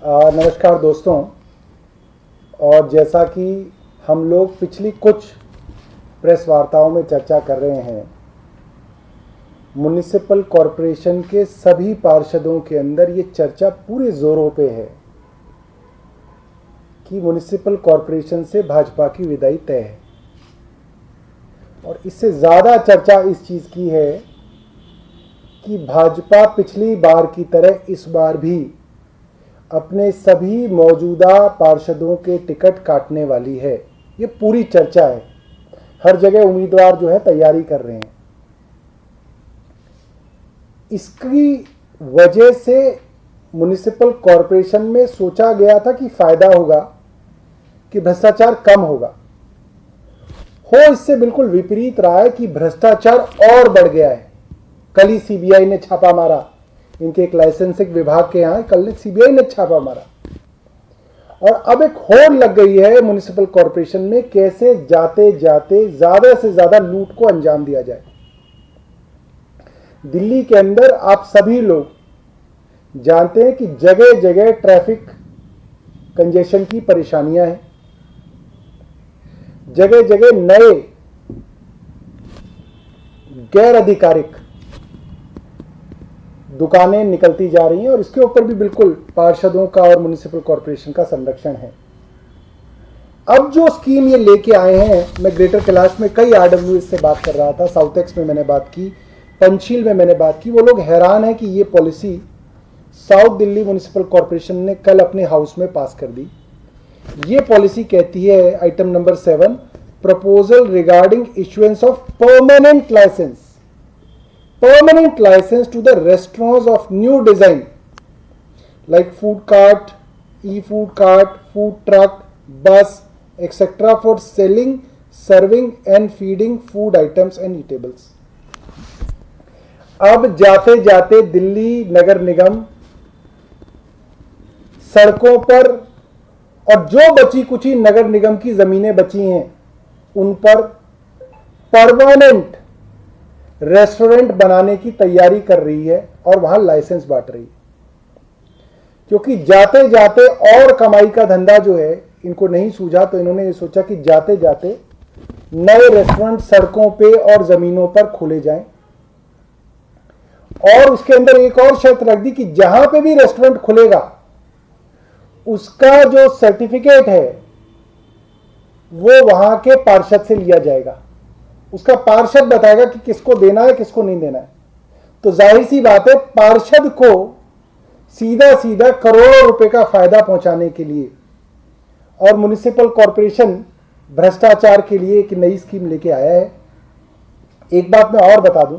नमस्कार दोस्तों। और जैसा कि हम लोग पिछली कुछ प्रेस वार्ताओं में चर्चा कर रहे हैं, म्युनिसिपल कॉरपोरेशन के सभी पार्षदों के अंदर ये चर्चा पूरे जोरों पे है कि म्युनिसिपल कॉरपोरेशन से भाजपा की विदाई तय है। और इससे ज़्यादा चर्चा इस चीज़ की है कि भाजपा पिछली बार की तरह इस बार भी अपने सभी मौजूदा पार्षदों के टिकट काटने वाली है। ये पूरी चर्चा है, हर जगह उम्मीदवार जो है तैयारी कर रहे हैं। इसकी वजह से म्युनिसिपल कॉरपोरेशन में सोचा गया था कि फायदा होगा, कि भ्रष्टाचार कम होगा। इससे बिल्कुल विपरीत रहा है कि भ्रष्टाचार और बढ़ गया है। कल ही सीबीआई ने छापा मारा, इनके एक लाइसेंसिंग विभाग के यहाँ कल सीबीआई ने छापा मारा। और अब एक होड़ लग गई है म्युनिसिपल कॉरपोरेशन में, कैसे जाते जाते ज्यादा से ज्यादा लूट को अंजाम दिया जाए। दिल्ली के अंदर आप सभी लोग जानते हैं कि जगह जगह ट्रैफिक कंजेशन की परेशानियां हैं, जगह जगह नए गैर आधिकारिक दुकानें निकलती जा रही हैं। और इसके ऊपर भी बिल्कुल पार्षदों का और म्युनिसिपल कॉरपोरेशन का संरक्षण है। अब जो स्कीम ये लेके आए हैं, मैं ग्रेटर कैलाश में कई आरडब्ल्यूएस से बात कर रहा था, साउथ एक्स में मैंने बात की, पंचशील में मैंने बात की। वो लोग हैरान है कि ये policy south Delhi municipal corporation ने कल अपने हाउस में पास कर दी। ये पॉलिसी कहती है, item number 7, proposal regarding issuance of permanent license to the restaurants of new design like food cart, e-food cart, food truck, bus, etc. for selling, serving and feeding food items and eatables. अब जाते जाते दिल्ली नगर निगम सड़कों पर और जो बची कुची नगर निगम की जमीनें बची हैं उन पर परमानेंट रेस्टोरेंट बनाने की तैयारी कर रही है और वहां लाइसेंस बांट रही है। क्योंकि जाते जाते और कमाई का धंधा जो है इनको नहीं सूझा, तो इन्होंने ये सोचा कि जाते जाते नए रेस्टोरेंट सड़कों पे और जमीनों पर खोले जाएं। और उसके अंदर एक और शर्त रख दी कि जहां पे भी रेस्टोरेंट खुलेगा उसका जो सर्टिफिकेट है वो वहां के पार्षद से लिया जाएगा। उसका पार्षद बताएगा कि किसको देना है, किसको नहीं देना है। तो जाहिर सी बात है, पार्षद को सीधा सीधा करोड़ों रुपए का फायदा पहुंचाने के लिए और म्युनिसिपल कॉरपोरेशन भ्रष्टाचार के लिए एक नई स्कीम लेके आया है। एक बात मैं और बता दूं,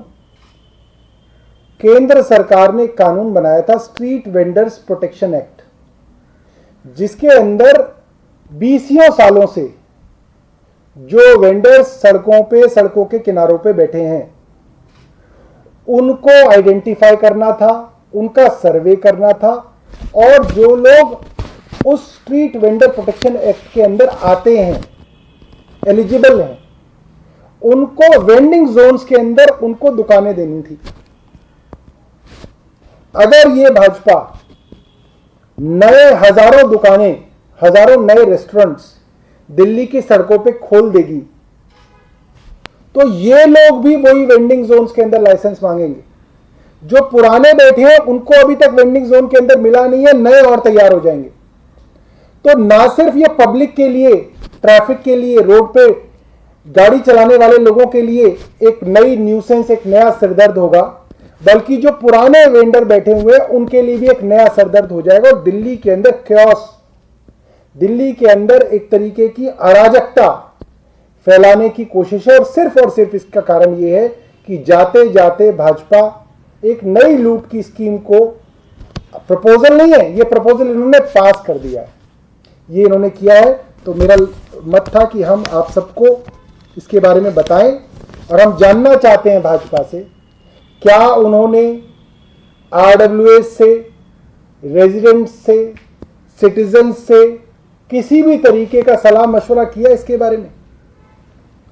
केंद्र सरकार ने एक कानून बनाया था, स्ट्रीट वेंडर्स प्रोटेक्शन एक्ट, जिसके अंदर 20 सालों से जो वेंडर्स सड़कों पे, सड़कों के किनारों पे बैठे हैं, उनको आइडेंटिफाई करना था, उनका सर्वे करना था। और जो लोग उस स्ट्रीट वेंडर प्रोटेक्शन एक्ट के अंदर आते हैं, एलिजिबल हैं, उनको वेंडिंग जोन्स के अंदर उनको दुकानें देनी थी। अगर ये भाजपा नए हजारों दुकानें, हजारों नए रेस्टोरेंट्स दिल्ली की सड़कों पे खोल देगी, तो ये लोग भी वही वेंडिंग जोन्स के अंदर लाइसेंस मांगेंगे। जो पुराने बैठे हैं उनको अभी तक वेंडिंग जोन के अंदर मिला नहीं है, नए और तैयार हो जाएंगे। तो ना सिर्फ ये पब्लिक के लिए, ट्रैफिक के लिए, रोड पे गाड़ी चलाने वाले लोगों के लिए एक नई न्यूसेंस, एक नया सिरदर्द होगा, बल्कि जो पुराने वेंडर बैठे हुए हैं उनके लिए भी एक नया सिरदर्द हो जाएगा। और दिल्ली के अंदर क्योस, दिल्ली के अंदर एक तरीके की अराजकता फैलाने की कोशिश है। और सिर्फ इसका कारण यह है कि जाते जाते भाजपा एक नई लूट की स्कीम को, प्रपोजल नहीं है ये, प्रपोजल इन्होंने पास कर दिया है, ये इन्होंने किया है। तो मेरा मत था कि हम आप सबको इसके बारे में बताएं। और हम जानना चाहते हैं भाजपा से, क्या उन्होंने आरडब्ल्यूएस से, रेजिडेंट्स से, सिटीजन से किसी भी तरीके का सलाह मशवरा किया इसके बारे में?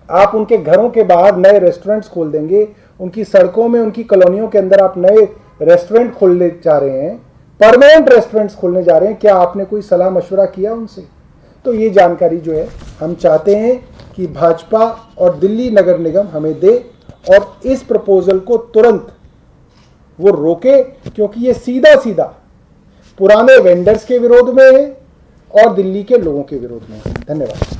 आप उनके घरों के बाहर नए रेस्टोरेंट्स खोल देंगे, उनकी सड़कों में, उनकी कॉलोनियों के अंदर आप नए रेस्टोरेंट खोलने जा रहे हैं, परमानेंट रेस्टोरेंट्स खोलने जा रहे हैं। क्या आपने कोई सलाह मशवरा किया उनसे? तो ये जानकारी जो है हम चाहते हैं कि भाजपा और दिल्ली नगर निगम हमें दे और इस प्रपोजल को तुरंत वो रोके, क्योंकि ये सीधा सीधा पुराने वेंडर्स के विरोध में है और दिल्ली के लोगों के विरोध में है। धन्यवाद।